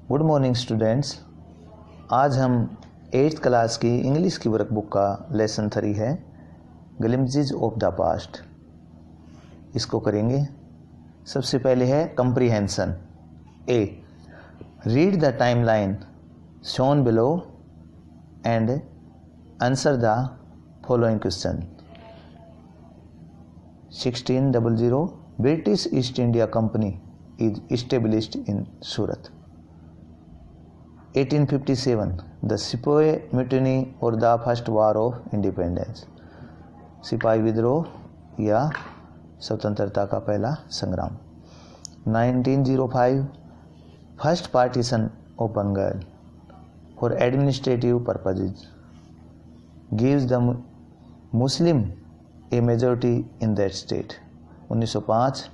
Good morning students. आज हम 8th class की इंग्लिश की वर्कबुक का लेसन 3 है ग्लिम्पसेस ऑफ द पास्ट। इसको करेंगे। सबसे पहले है comprehension. A, read the timeline shown below and answer the following question. 1600 British east India company is established in Surat. 1857 the Sepoy Mutiny or the First War of Independence, सिपाही विद्रोह या स्वतंत्रता का पहला संग्राम। 1905 first partition of Bengal for administrative purposes, gives the Muslim a majority in that state. 1905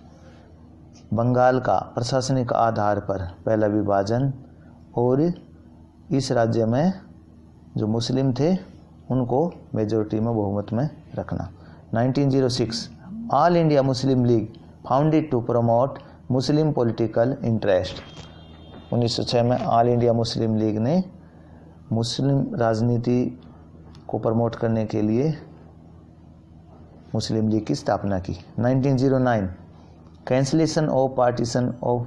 Bengal का प्रशासनिक आधार पर पहला विभाजन और इस राज्य में जो मुस्लिम थे उनको मेजॉरिटी में बहुमत में रखना। 1906 all India Muslim League founded to promote Muslim political interest. 1906 में ऑल इंडिया मुस्लिम लीग ने मुस्लिम राजनीति को प्रमोट करने के लिए मुस्लिम लीग की स्थापना की। 1909 cancellation of partition of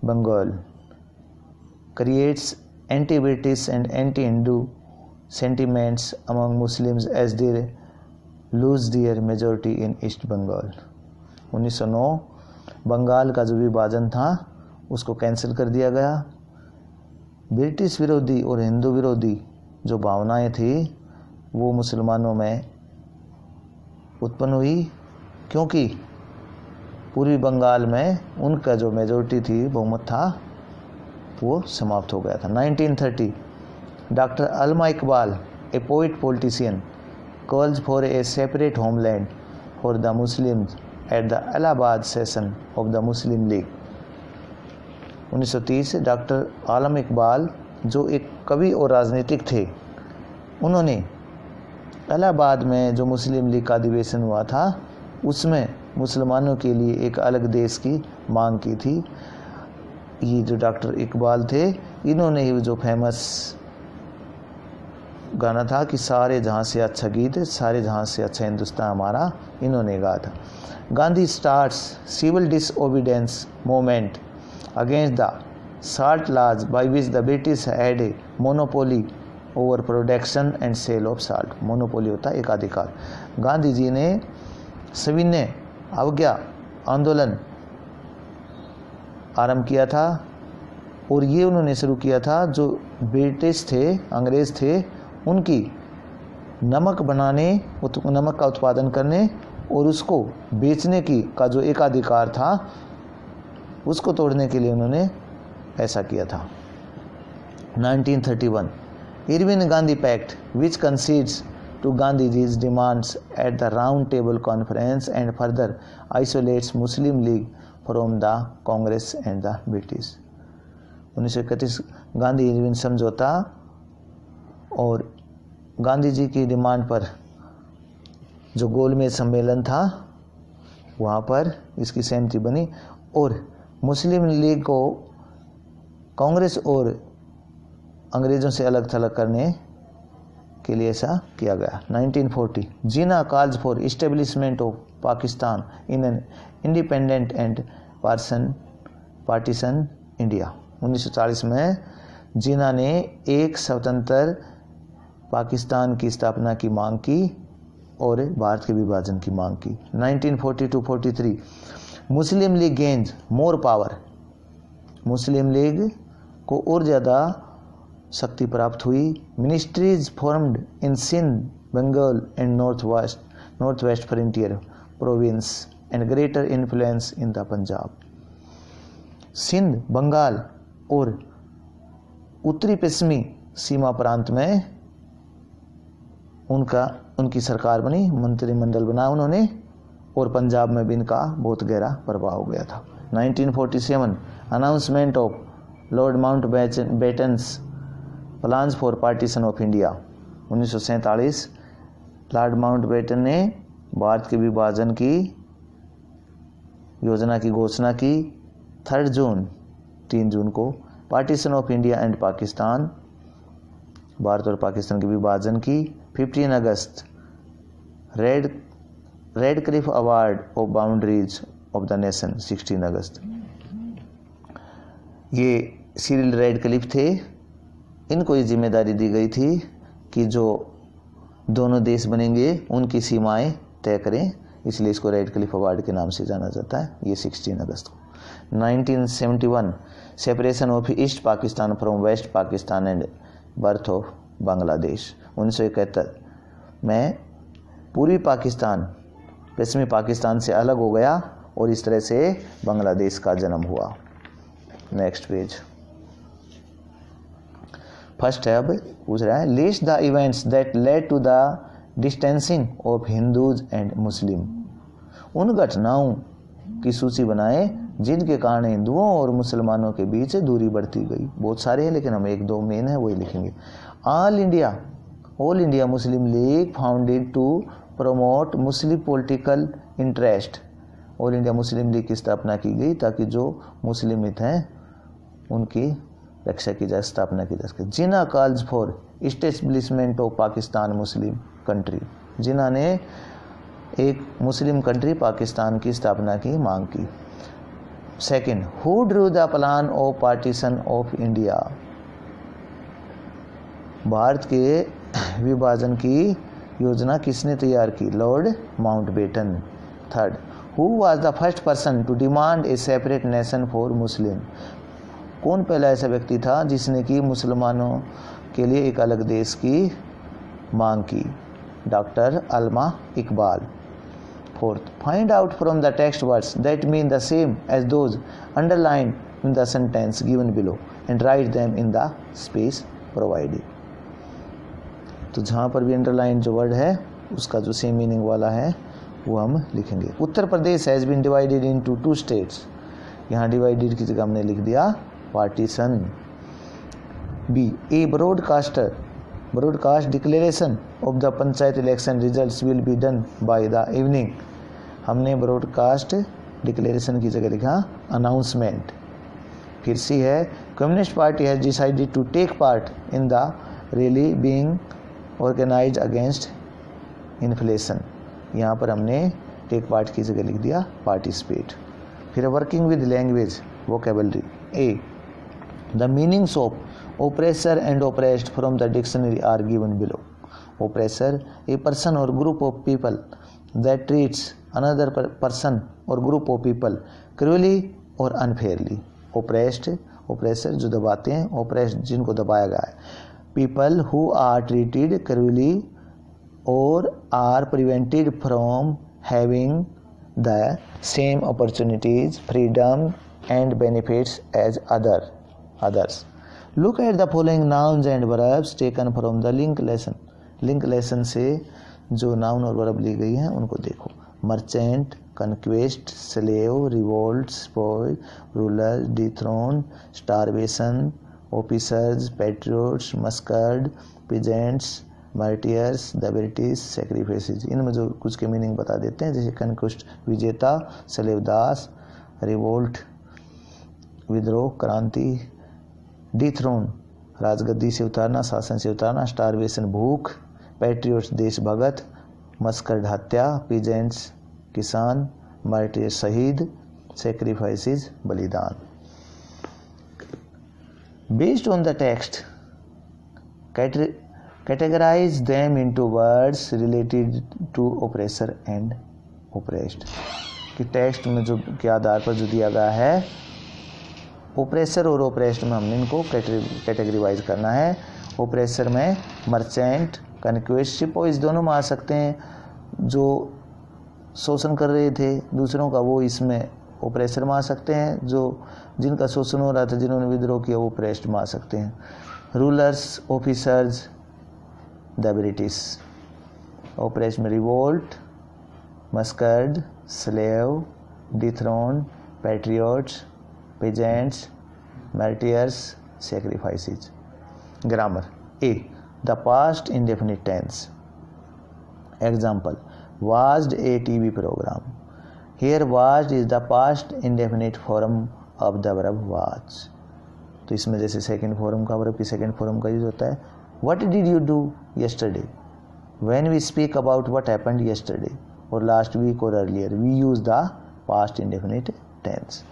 Bengal creates anti-British and anti-Hindu sentiments among Muslims as they lose their majority in East Bengal। 1909 Bengal का जो विभाजन था उसको कैंसिल कर दिया गया। ब्रिटिश विरोधी और हिंदू विरोधी जो भावनाएं थी वो मुसलमानों में उत्पन्न हुई, क्योंकि पूर्वी बंगाल में उनका जो मेजॉरिटी थी, बहुमत था, वो समाप्त हो गया था। 1930 doctor Allama Iqbal a poet politician calls for a separate homeland for the Muslims at the Allahabad session of the Muslim League. 1930 doctor Allama Iqbal जो एक कवि और राजनीतिक थे, उन्होंने इलाहाबाद में जो मुस्लिम लीग का अधिवेशन हुआ था उसमें मुसलमानों के लिए एक अलग देश की मांग की थी। ये जो डॉक्टर इकबाल थे, इन्होंने ही जो फेमस गाना था कि सारे जहाँ से अच्छा गीत, सारे जहाँ से अच्छा हिंदुस्तान हमारा, इन्होंने गाया था। Gandhi starts civil disobedience movement against the salt laws by which the British had a monopoly over production and sale of salt. Monopoly होता है एकाधिकार। गांधी जी ने सविनय अवज्ञा आंदोलन आरंभ किया था और ये उन्होंने शुरू किया था जो ब्रिटिश थे, अंग्रेज थे, उनकी नमक बनाने, नमक का उत्पादन करने और उसको बेचने की का जो एकाधिकार था उसको तोड़ने के लिए उन्होंने ऐसा किया था। 1931 Irwin Gandhi pact which concedes to Gandhiji's demands at the Round Table Conference and further isolates Muslim League from the Congress and the British। 1931 Gandhi Irwin समझौता और गांधी जी की डिमांड पर जो गोलमेज सम्मेलन था वहाँ पर इसकी सहमति बनी और मुस्लिम लीग को कांग्रेस और अंग्रेज़ों से अलग थलग करने के लिए ऐसा किया गया। 1940 Jinnah calls for establishment of Pakistan in an independent and partition India. 1940 में जिन्ना ने एक स्वतंत्र पाकिस्तान की स्थापना की मांग की और भारत के विभाजन की मांग की। 1942-43 Muslim League gains more power. Muslim League को और ज़्यादा शक्ति प्राप्त हुई। Ministries formed in Sindh, Bengal and North West Frontier Province and greater influence in the Punjab. Sindh, Bengal और उत्तरी पश्चिमी सीमा प्रांत में उनकी सरकार बनी, मंत्रिमंडल बना उन्होंने और पंजाब में भी इनका बहुत गहरा प्रभाव हो गया था। 1947 announcement of Lord Mountbatten's plans for partition of India. 1947 Lord Mountbatten ने भारत के विभाजन की योजना की घोषणा की। 3 जून को partition of India and Pakistan, Bharat और पाकिस्तान के विभाजन की। 15 अगस्त, Radcliffe award of boundaries of the nation, 16 अगस्त। ये सिरिल रेड क्लिफ थे, इनको ये जिम्मेदारी दी गई थी कि जो दोनों देश बनेंगे उनकी सीमाएं तय करें, इसलिए इसको रेड क्लिफ अवार्ड के नाम से जाना जाता है। ये 16 अगस्त को। 1971, separation of East Pakistan from West Pakistan and birth of Bangladesh. 1971 में पूर्वी पाकिस्तान पश्चिमी पाकिस्तान से अलग हो गया और इस तरह से बांग्लादेश का जन्म हुआ। Next page. फर्स्ट है, अब पूछ रहा है list the events that led to the distancing of Hindus and Muslim. उन घटनाओं की सूची बनाए जिनके कारण हिंदुओं और मुसलमानों के बीच दूरी बढ़ती गई। बहुत सारे हैं लेकिन हम एक दो मेन है वही लिखेंगे। All India Muslim League founded to promote Muslim political interest. All India Muslim League की स्थापना की गई ताकि जो मुस्लिम हित हैं उनकी रक्षा की जाए, स्थापना की जा सके। Jinnah calls for establishment of Pakistan Muslim country, Jinnah ने एक मुस्लिम कंट्री पाकिस्तान की स्थापना की मांग की। Second, who drew the plan of partition of India, Bharat के विभाजन की योजना किसने तैयार की, Lord Mountbatten. Third, who was the first person to demand a separate nation for Muslim, कौन पहला ऐसा व्यक्ति था जिसने कि मुसलमानों के लिए एक अलग देश की मांग की, doctor Allama Iqbal. Fourth, find out from the text words that mean the same as those underline in the sentence given below and write them in the space provided. तो जहाँ पर भी अंडरलाइन जो वर्ड है उसका जो सेम मीनिंग वाला है वो हम लिखेंगे। Uttar Pradesh has been divided into 2 states, यहाँ डिवाइडेड की जगह हमने लिख दिया partition. B, a broadcast declaration of the panchayat election results will be done by the evening, हमने ब्रॉडकास्ट डिक्लेरेशन की जगह लिखा अनाउंसमेंट। फिर सी है, communist party has decided to take part in the rally being organised against inflation, यहाँ पर हमने take part की जगह लिख दिया पार्टिसिपेट। फिर working with language vocabulary. A, the meanings of oppressor and oppressed from the dictionary are given below. Oppressor, a person or group of people that treats another person or group of people cruelly or unfairly. Oppressor जो दबाते हैं, oppressed जिनको दबाया गया है। People who are treated cruelly or are prevented from having the same opportunities, freedom and benefits as others. Look at the following nouns and verbs taken from the link lesson. Link lesson से जो noun और verb ली गई हैं उनको देखो। Merchant, conquest, slave, revolt, spoil, ruler, dethrone, starvation, officers, patriots, massacred, peasants, martyrs, the British, sacrifices. इनमें जो कुछ के मीनिंग बता देते हैं, जैसे कन्क्वेस्ट विजेता, स्लेव दास, रिवोल्ट विद्रोह क्रांति, डिथ्रोन राजगद्दी से उतारना, शासन से उतारना, स्टारवेशन भूख, पैट्रियोट्स देशभगत, मस्कर्ड हत्या, पीजेंट्स किसान, मार्टियर शहीद, सेक्रीफाइसेज बलिदान। Based on the text categorize them into words related to oppressor and oppressed। कि टेक्स्ट में जो के आधार पर जो दिया गया है ओप्रेसर और ओप्रेस्ड में हमने इनको कैटेगरीवाइज करना है। ओप्रेसर में मर्चेंट, कन्क्वेस्ट, शिपोइस दोनों में आ सकते हैं। जो शोषण कर रहे थे दूसरों का वो इसमें ओप्रेसर में आ सकते हैं। जो जिनका शोषण हो रहा था, जिन्होंने विद्रोह किया, वो ओप्रेस्ड में आ सकते हैं। Rulers, officers, the British. Oppressed में revolt, massacred, slave, dethrone, patriots, peasants, martyrs, sacrifices। Grammar। A, the past indefinite tense। Example, watched a TV program। Here watched is the past indefinite form of the verb watch। तो इसमें जैसे second form का verb की second form का use होता है what did you do yesterday, when we speak about what happened yesterday और last week और earlier we use the past indefinite tense.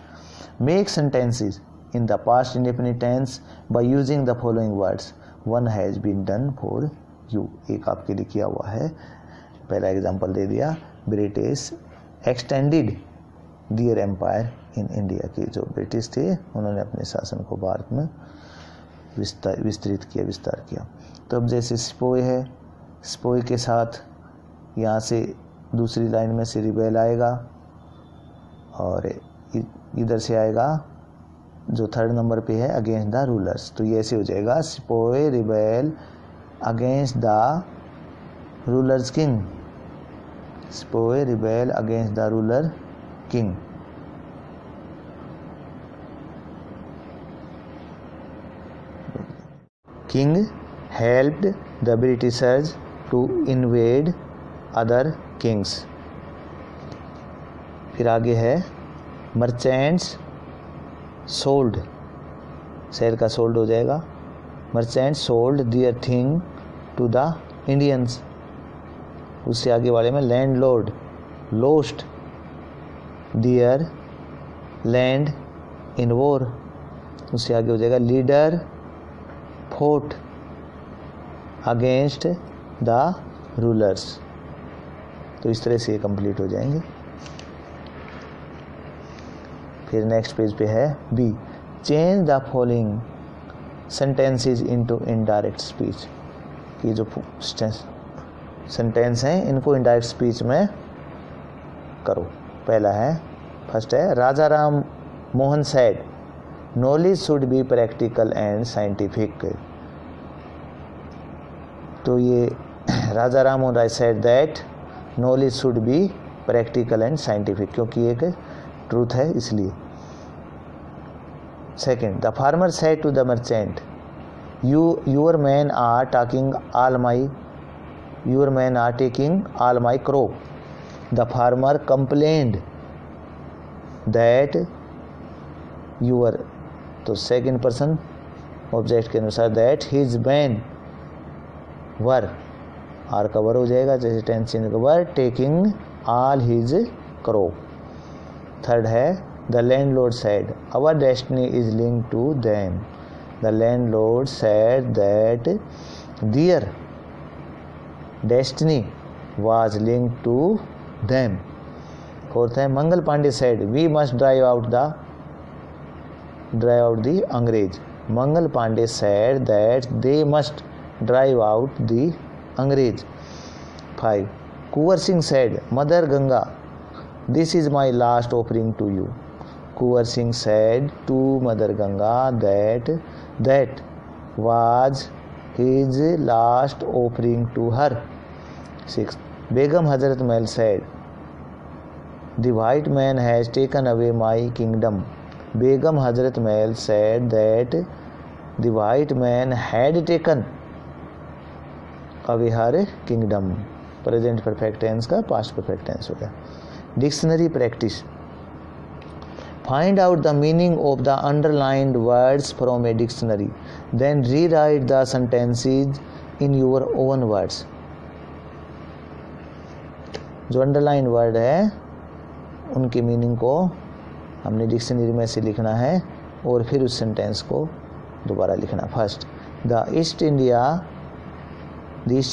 Make sentences in the past indefinite tense by using the following words, one has been done for you, एक आपके लिए किया हुआ है। पहला example दे दिया, British extended their empire in India, की जो ब्रिटिश थे उन्होंने अपने शासन को भारत में विस्तृत किया, विस्तार किया। तो अब जैसे स्पोय है, स्पोय के साथ यहाँ से दूसरी लाइन में से रिबेल आएगा और इधर से आएगा जो थर्ड नंबर पे है अगेंस्ट द रूलर्स, तो ये ऐसे हो जाएगा sepoy rebel against the rulers king, sepoy rebel against the ruler king. King helped the Britishers to invade other kings। फिर आगे है merchants sold, शेर का sold हो जाएगा, merchants sold their thing to the Indians। उससे आगे वाले में landlord lost their land in war, उससे आगे हो जाएगा leader fought against the rulers। तो इस तरह से ये कंप्लीट हो जाएंगे। फिर नेक्स्ट पेज पे है B, change the following sentences into indirect speech, कि जो सेंटेंस हैं इनको इनडायरेक्ट स्पीच में करो। पहला है, फर्स्ट है Raja Ram Mohan said knowledge should be practical and scientific. तो ये Raja Ram Mohan Roy said that knowledge should be practical and scientific, क्योंकि एक ट्रूथ है इसलिए। Second, the farmer said to the merchant your man are taking all my crop. The farmer complained that your, तो second person object के अनुसार that his man were, are का were हो जाएगा जैसे टेंस चेंज का were, taking all his crop. Third है the landlord said our destiny is linked to them. The landlord said that their destiny was linked to them. Fourth है Mangal Pandey said we must drive out the Angrez. Mangal Pandey said that they must drive out the Angrez. 5, Kunwar Singh said mother Ganga this is my last offering to you। Kunwar Singh said to mother Ganga that was his last offering to her। 6, Begum Hazrat Mahal said the white man has taken away my kingdom। Begum Hazrat Mahal said that the white man had taken away her kingdom। Present perfect tense का past perfect tense हो गया। Dictionary practice, find out the meaning of the underlined words from a dictionary, then rewrite the sentences in your own words. जो underlined word है उनकी meaning को हमने dictionary में से लिखना है और फिर उस सेंटेंस को दोबारा लिखना। First, the East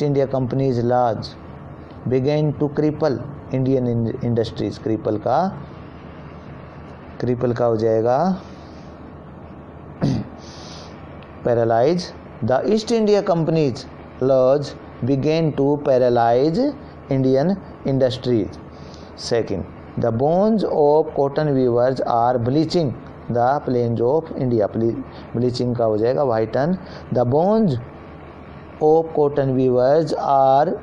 India company's laws begin to cripple Indian industries. Cripple का हो जाएगा paralyse. The East India company's laws begin to paralyse Indian industries. Second, the bones of cotton weavers are bleaching the plains of India। bleaching का हो जाएगा whiten। the bones of cotton weavers are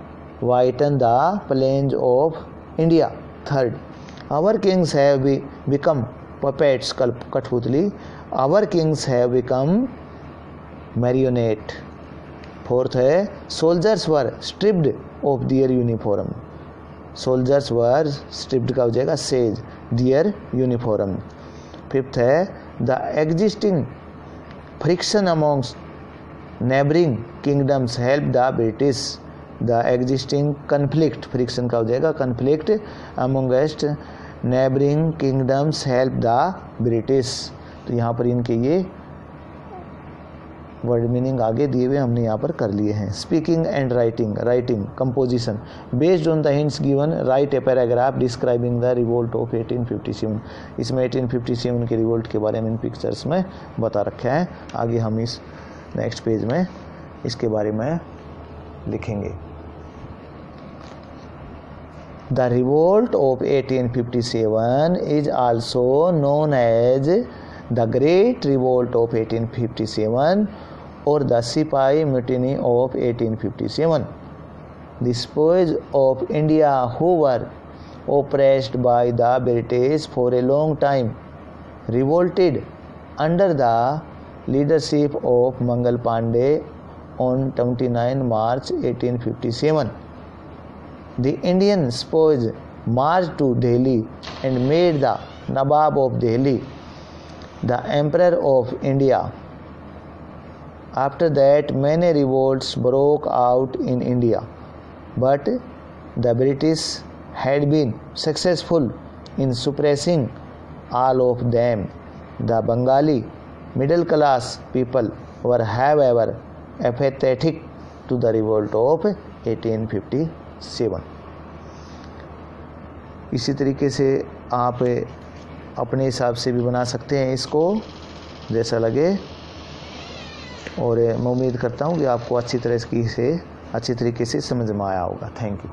whiten the plains of India। third, our kings have become puppets कठपुतली। our kings have become marionette। fourth है soldiers were stripped of their uniform। Soldiers were stripped का हो जाएगा says their uniform. Fifth है the existing friction amongst neighbouring kingdoms help the British the existing conflict, friction का हो जाएगा conflict amongst neighbouring kingdoms help the British. तो यहाँ पर इनके ये वर्ड मीनिंग आगे दिए हुए हमने यहाँ पर कर लिए हैं। Speaking and writing, writing composition based on the hints given right a paragraph describing the revolt of 1857। इसमें 1857 के रिवोल्ट के बारे में इन पिक्चर्स में बता रखा है। आगे हम इस नेक्स्ट पेज में इसके बारे में लिखेंगे। The revolt of 1857 is also known as the great revolt of 1857 और the sipahi mutiny of 1857। The spoils of India who were oppressed by the British for a long time revolted under the leadership of Mangal Pandey on 29 March 1857. The Indian spoils marched to Delhi and made the Nawab of Delhi the Emperor of India. After that, many revolts broke out in India, but the British had been successful in suppressing all of them. The Bengali middle class people were, however, apathetic to the revolt of 1857. इसी तरीके से आप अपने हिसाब से भी बना सकते हैं इसको, जैसा लगे। और मैं उम्मीद करता हूँ कि आपको अच्छी तरीके से समझ में आया होगा। Thank you.